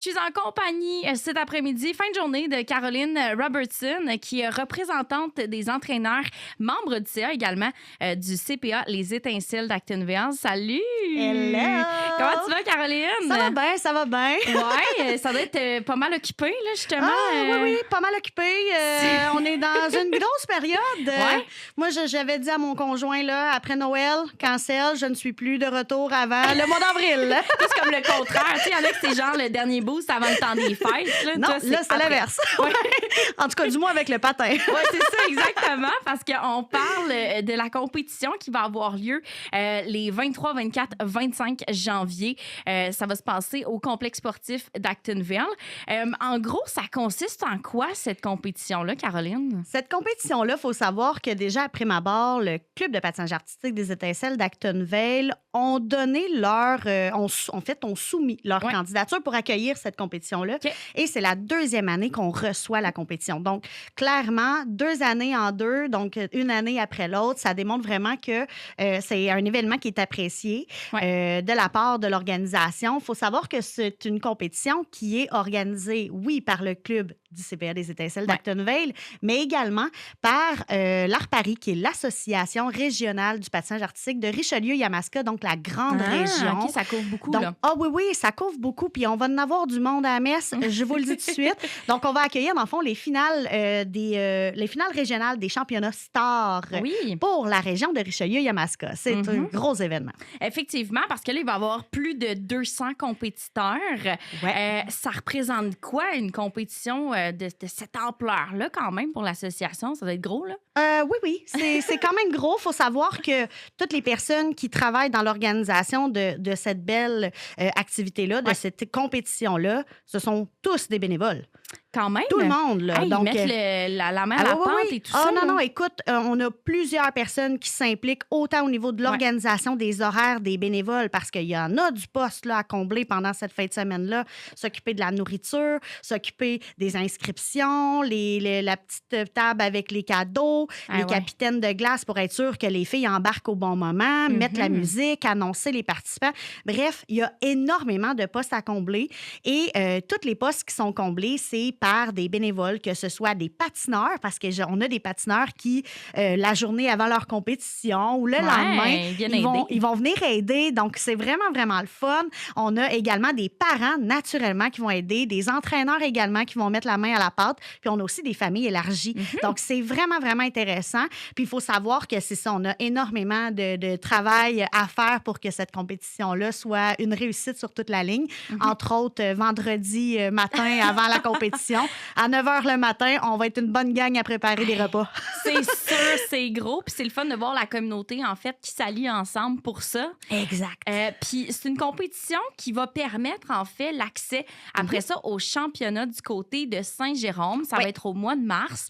Je suis en compagnie cet après-midi, fin de journée, de Caroline Robertson, qui est représentante des entraîneurs, membre du CA également, du CPA Les Étincelles d'Actonville. Salut! Hello! Comment tu vas, Caroline? Ça va bien, ça va bien. Oui, ça doit être pas mal occupé, là, justement. Oui, pas mal occupé. On est dans une grosse période. Ouais. Moi, j'avais dit à mon conjoint, là, après Noël, cancel, je ne suis plus de retour avant le mois d'avril. C'est comme le contraire. Tu sais, il y en a que c'est genre le dernier boost avant le temps des fêtes. Là. Non, Toi, là, c'est après. l'inverse. Ouais. En tout cas, du moins avec le patin. Oui, c'est ça, exactement, parce qu'on parle de la compétition qui va avoir lieu les 23, 24, 25 janvier. Ça va se passer au complexe sportif d'Actonville. En gros, ça consiste en quoi, cette compétition-là, Caroline? Cette compétition-là, il faut savoir que déjà, après ma barre, le Club de patinage artistique des Étincelles d'Actonville ont donné ont soumis leur candidature pour accueillir cette compétition-là. Okay. Et c'est la deuxième année qu'on reçoit la compétition. Donc, clairement, 2 années en deux, donc une année après l'autre, ça démontre vraiment que c'est un événement qui est apprécié de la part de l'organisation. Il faut savoir que c'est une compétition qui est organisée, oui, par le club du CPA des Étincelles d'Actonville, mais également par l'ARPARI, qui est l'Association régionale du patinage artistique de Richelieu-Yamaska, donc la grande région. OK, ça couvre beaucoup, donc, là. Oui, ça couvre beaucoup, puis on va en avoir du monde à la messe, je vous le dis tout de suite. Donc, on va accueillir, dans le fond, les finales régionales des championnats stars pour la région de Richelieu-Yamaska. C'est un gros événement. Effectivement, parce que là, il va y avoir plus de 200 compétiteurs. Ça représente quoi, une compétition de cette ampleur-là, quand même, pour l'association? Ça doit être gros, là? Oui. C'est quand même gros. Il faut savoir que toutes les personnes qui travaillent dans l'organisation de cette belle activité-là, de cette compétition-là, ce sont tous des bénévoles. Quand même. Tout le monde, là. Hey, Donc, ils mettent la main à la pâte et tout ça. Non, écoute, on a plusieurs personnes qui s'impliquent autant au niveau de l'organisation des horaires des bénévoles, parce qu'il y en a du poste là, à combler pendant cette fin de semaine-là. S'occuper de la nourriture, s'occuper des inscriptions, la petite table avec les cadeaux, les capitaines de glace pour être sûr que les filles embarquent au bon moment, mettre la musique, annoncer les participants. Bref, il y a énormément de postes à combler et tous les postes qui sont comblés, c'est par des bénévoles, que ce soit des patineurs, parce qu'on a des patineurs qui, la journée avant leur compétition ou le lendemain, ils vont venir aider. Donc, c'est vraiment, vraiment le fun. On a également des parents, naturellement, qui vont aider, des entraîneurs également qui vont mettre la main à la pâte. Puis, on a aussi des familles élargies. Donc, c'est vraiment, vraiment intéressant. Puis, il faut savoir que c'est ça, on a énormément de travail à faire pour que cette compétition-là soit une réussite sur toute la ligne. Entre autres, vendredi matin avant la compétition, à 9 h le matin, on va être une bonne gang à préparer des repas. C'est sûr, c'est gros. Puis c'est le fun de voir la communauté, en fait, qui s'allie ensemble pour ça. Exact. Puis c'est une compétition qui va permettre, en fait, l'accès, après ça, au championnat du côté de Saint-Jérôme. Ça va être au mois de mars.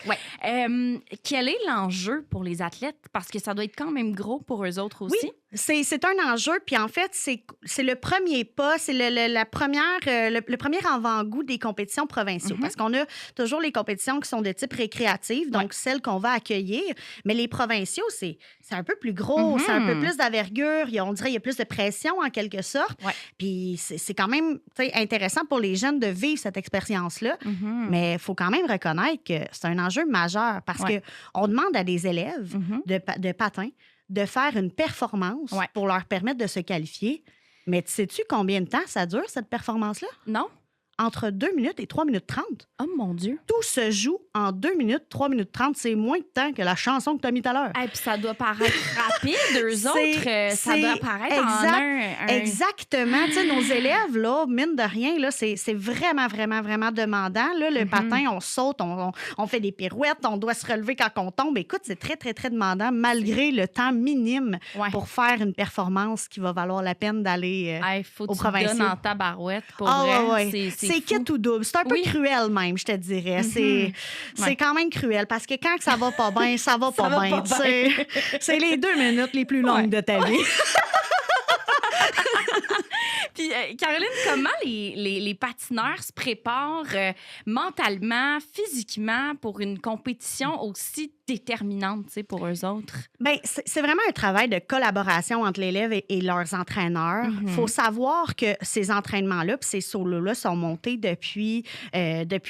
Quel est l'enjeu pour les athlètes? Parce que ça doit être quand même gros pour eux autres aussi. Oui. C'est un enjeu, puis en fait, c'est le premier pas, c'est le premier avant-goût des compétitions provinciaux. Parce qu'on a toujours les compétitions qui sont de type récréatif, donc celles qu'on va accueillir, mais les provinciaux, c'est un peu plus gros, c'est un peu plus d'envergure, on dirait qu'il y a plus de pression en quelque sorte. Puis c'est quand même intéressant pour les jeunes de vivre cette expérience-là, mais il faut quand même reconnaître que c'est un enjeu majeur parce qu'on demande à des élèves de patin de faire une performance pour leur permettre de se qualifier. Mais sais-tu combien de temps ça dure, cette performance-là? Non. Entre 2 minutes et 3 minutes 30. Oh mon Dieu. Tout se joue en 2 minutes, 3 minutes 30. C'est moins de temps que la chanson que tu as mis tout à l'heure. Et puis ça doit paraître rapide, eux autres. Ça doit paraître en un... Exactement. Tu sais, nos élèves, là, mine de rien, là, c'est vraiment, vraiment, vraiment demandant. Là, le patin, on saute, on fait des pirouettes, on doit se relever quand on tombe. Écoute, c'est très, très, très demandant, malgré le temps minime pour faire une performance qui va valoir la peine d'aller au provincial. Faut que tu donnes en tabarouette pour vrai. C'est kit ou double. C'est un peu cruel même, je te dirais. C'est quand même cruel parce que quand ça va pas bien, ça va pas bien. C'est les 2 minutes les plus longues de ta vie. Puis Caroline, comment les patineurs se préparent mentalement, physiquement pour une compétition aussi déterminante, tu sais, pour eux autres? Bien, c'est vraiment un travail de collaboration entre l'élève et leurs entraîneurs. Il faut savoir que ces entraînements-là puis ces solos-là sont montés depuis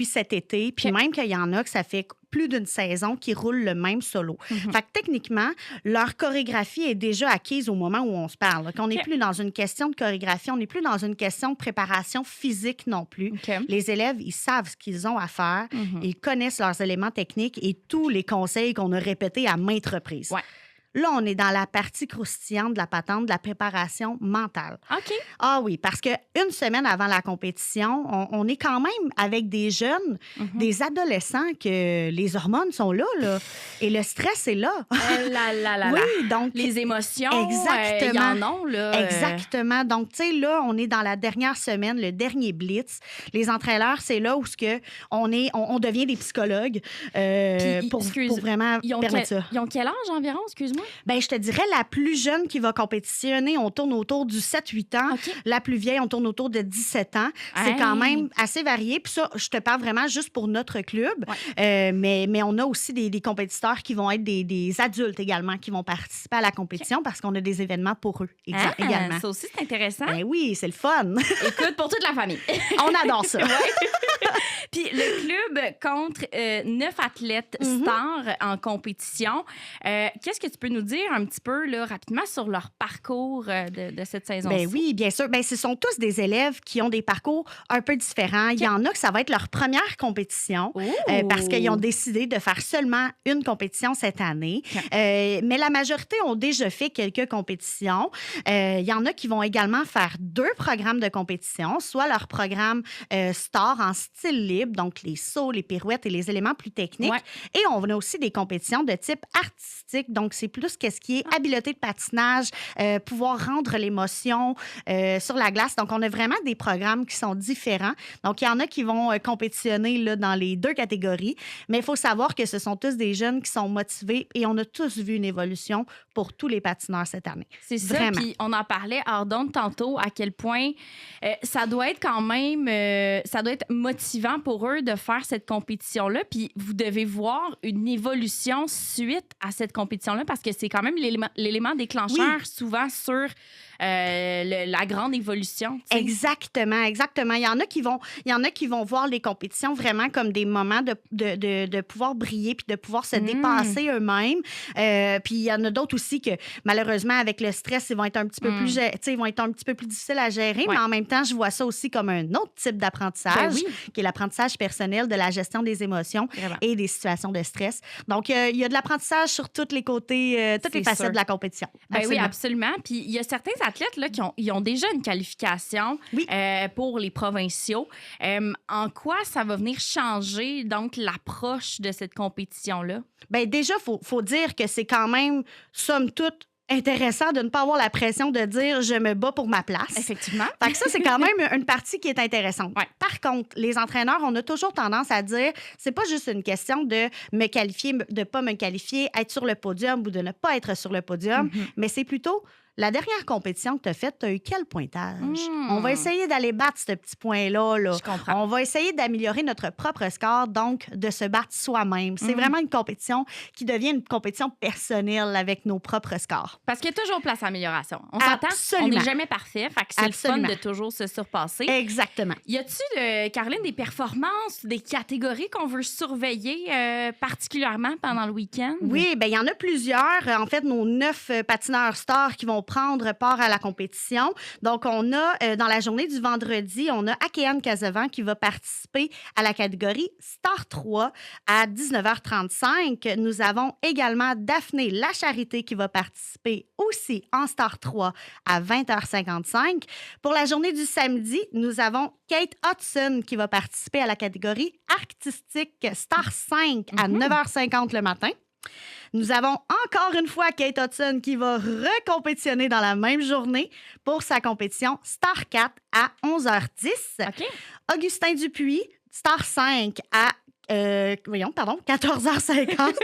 cet été. Puis même qu'il y en a que ça fait plus d'une saison qui roulent le même solo. Fait que techniquement, leur chorégraphie est déjà acquise au moment où on se parle. Là. On n'est plus dans une question de chorégraphie, on n'est plus dans une question de préparation physique non plus. Les élèves, ils savent ce qu'ils ont à faire, ils connaissent leurs éléments techniques et tous les conseils qu'on a répétés à maintes reprises. Ouais. Là, on est dans la partie croustillante de la patente, de la préparation mentale. OK. Ah oui, parce qu'une semaine avant la compétition, on est quand même avec des jeunes, des adolescents que les hormones sont là, et le stress est là. Oui, donc... Les émotions, exactement. y en ont, là. Exactement. Donc, tu sais, là, on est dans la dernière semaine, le dernier blitz. Les entraîneurs, c'est là où on devient des psychologues pour vraiment permettre ça. Ils ont quel âge environ, excuse-moi? Bien, je te dirais, la plus jeune qui va compétitionner, on tourne autour du 7-8 ans. Okay. La plus vieille, on tourne autour de 17 ans. C'est quand même assez varié. Puis ça, je te parle vraiment juste pour notre club. Ouais. Mais on a aussi des compétiteurs qui vont être des adultes également, qui vont participer à la compétition parce qu'on a des événements pour eux également. Ça aussi, c'est intéressant. Ben oui, c'est le fun. Écoute, pour toute la famille. On adore ça. Puis le club compte 9 athlètes stars en compétition. Qu'est-ce que tu peux nous dire un petit peu là, rapidement sur leur parcours de cette saison-ci? Ben oui, bien sûr. Ben, ce sont tous des élèves qui ont des parcours un peu différents. Il y en a que ça va être leur première compétition parce qu'ils ont décidé de faire seulement une compétition cette année. Mais la majorité ont déjà fait quelques compétitions. Il y en a qui vont également faire 2 programmes de compétition, soit leur programme star en style libre, donc les sauts, les pirouettes et les éléments plus techniques. Et on a aussi des compétitions de type artistique, donc c'est plus qu'est-ce qui est habileté de patinage, pouvoir rendre l'émotion sur la glace. Donc, on a vraiment des programmes qui sont différents. Donc, il y en a qui vont compétitionner là, dans les 2 catégories, mais il faut savoir que ce sont tous des jeunes qui sont motivés et on a tous vu une évolution pour tous les patineurs cette année. C'est ça, puis on en parlait, Ardon, tantôt, à quel point ça doit être quand même, ça doit être motivant pour eux de faire cette compétition-là, puis vous devez voir une évolution suite à cette compétition-là, parce que c'est quand même l'élément déclencheur souvent sur la grande évolution. T'sais. Exactement. Il y en a qui vont voir les compétitions vraiment comme des moments de pouvoir briller puis de pouvoir se dépasser eux-mêmes. Puis il y en a d'autres aussi que malheureusement avec le stress, ils vont être un petit peu plus, ils vont être un petit peu plus difficiles à gérer. Mais en même temps, je vois ça aussi comme un autre type d'apprentissage, qui est l'apprentissage personnel de la gestion des émotions et des situations de stress. Donc il y a de l'apprentissage sur tous les côtés, toutes les facettes de la compétition. Ben oui, absolument. Puis il y a certains athlètes là, qui ont déjà une qualification pour les provinciaux. En quoi ça va venir changer donc l'approche de cette compétition-là? Bien, déjà, faut dire que c'est quand même, somme toute, intéressant de ne pas avoir la pression de dire je me bats pour ma place. Effectivement. Fait que ça, c'est quand même une partie qui est intéressante. Par contre, les entraîneurs, on a toujours tendance à dire c'est pas juste une question de me qualifier, de pas me qualifier, être sur le podium ou de ne pas être sur le podium, mais c'est plutôt la dernière compétition que tu as faite, tu as eu quel pointage? On va essayer d'aller battre ce petit point-là. Là. Je comprends. On va essayer d'améliorer notre propre score, donc de se battre soi-même. C'est vraiment une compétition qui devient une compétition personnelle avec nos propres scores. Parce qu'il y a toujours place à amélioration. On s'entend, on n'est jamais parfait, fait que c'est le fun de toujours se surpasser. Exactement. Y a-tu, Caroline, des performances, des catégories qu'on veut surveiller particulièrement pendant le week-end? Oui, bien, il y en a plusieurs. En fait, nos 9 patineurs stars qui vont prendre part à la compétition. Donc, on a, dans la journée du vendredi, on a Akéane Casavan qui va participer à la catégorie Star 3 à 19h35. Nous avons également Daphné Lacharité qui va participer aussi en Star 3 à 20h55. Pour la journée du samedi, nous avons Kate Hudson qui va participer à la catégorie artistique Star 5 à 9h50 le matin. Nous avons encore une fois Kate Hudson qui va recompétitionner dans la même journée pour sa compétition Star 4 à 11h10. Okay. Augustin Dupuis, Star 5 à 14h50.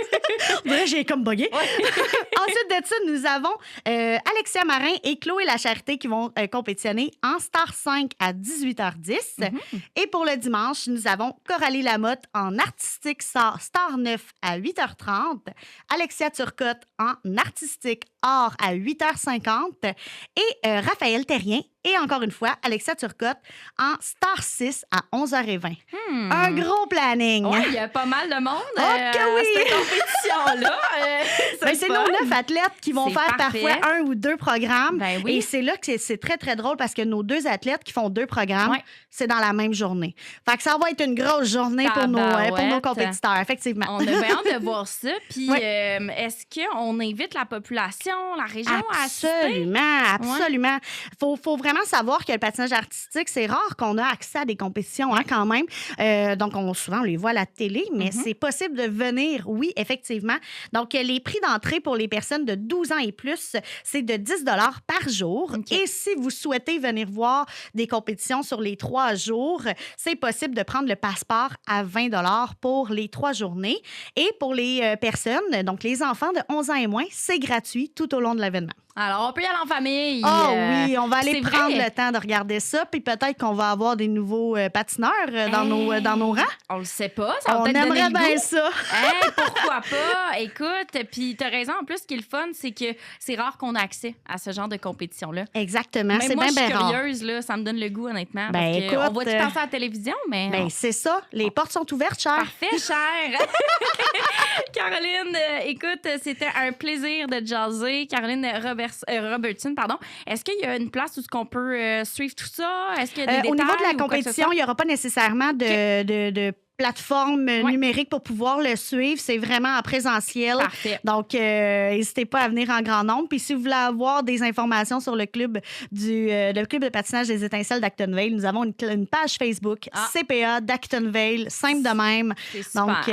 J'ai comme bugué. Ensuite de ça, nous avons Alexia Marin et Chloé Lacharité qui vont compétitionner en Star 5 à 18h10. Et pour le dimanche, nous avons Coralie Lamotte en artistique Star 9 à 8h30, Alexia Turcotte en artistique art à 8h50 et Raphaël Terrien et encore une fois, Alexia Turcotte en Star 6 à 11h20. Un gros planning. Oui, il y a pas mal de monde que oui! cette compétition-là. C'est nos 9 athlètes qui vont faire parfois 1 ou 2 programmes. Ben oui. Et c'est là que c'est très, très drôle parce que nos 2 athlètes qui font 2 programmes, c'est dans la même journée. Fait que ça va être une grosse journée pour nos compétiteurs, effectivement. On a bien hâte de voir ça. Puis, est-ce qu'on invite la population, la région à assister? Absolument. Faut vraiment savoir que le patinage artistique, c'est rare qu'on a accès à des compétitions quand même. Donc, souvent, on les voit à la télé, mais c'est possible de venir, oui, effectivement. Donc, les prix d'entrée pour les personnes de 12 ans et plus, c'est de 10 par jour. Okay. Et si vous souhaitez venir voir des compétitions sur les 3 jours, c'est possible de prendre le passeport à 20 pour les 3 journées. Et pour les personnes, donc les enfants de 11 ans et moins, c'est gratuit tout au long de l'événement. Alors, on peut y aller en famille. Oui, on va aller prendre le temps de regarder ça, puis peut-être qu'on va avoir des nouveaux patineurs dans nos rangs. On le sait pas, ça va on peut-être donner aimerait le bien goût. ça. Pourquoi pas? Écoute, puis t'as raison, en plus, ce qui est le fun, c'est que c'est rare qu'on a accès à ce genre de compétition-là. Exactement, mais c'est moi, bien je suis rare. curieuse, là, ça me donne le goût, honnêtement. Écoute, on va-tu passer à la télévision? Mais c'est ça, les portes sont ouvertes, chère. Parfait, chère. Caroline, écoute, c'était un plaisir de jaser. Caroline Robertson, pardon. Est-ce qu'il y a une place où on peut suivre tout ça? Est-ce qu'il y a des détails? Au niveau de la compétition, il n'y aura pas nécessairement de plateforme numérique pour pouvoir le suivre. C'est vraiment en présentiel. Parfait. Donc, n'hésitez pas à venir en grand nombre. Puis si vous voulez avoir des informations sur le club de patinage des étincelles d'Actonville, nous avons une page Facebook, CPA d'Actonville, simple de même. Donc,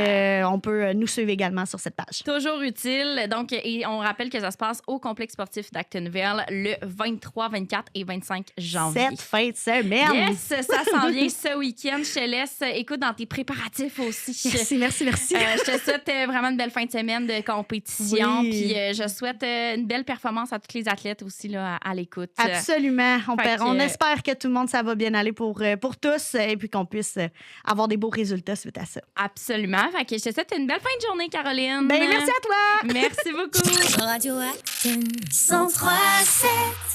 on peut nous suivre également sur cette page. Toujours utile. Donc, et on rappelle que ça se passe au complexe sportif d'Actonville le 23, 24 et 25 janvier. Cette fin de semaine. Yes, ça s'en vient ce week-end. Je te laisse, écoute, dans tes préparatifs aussi. Merci. Je te souhaite vraiment une belle fin de semaine de compétition. Puis je souhaite une belle performance à tous les athlètes aussi là, à l'écoute. Absolument. On espère que tout le monde, ça va bien aller pour tous et puis qu'on puisse avoir des beaux résultats suite à ça. Absolument. Fait que je te souhaite une belle fin de journée, Caroline. Merci à toi. Merci beaucoup. Radio Acton 103.7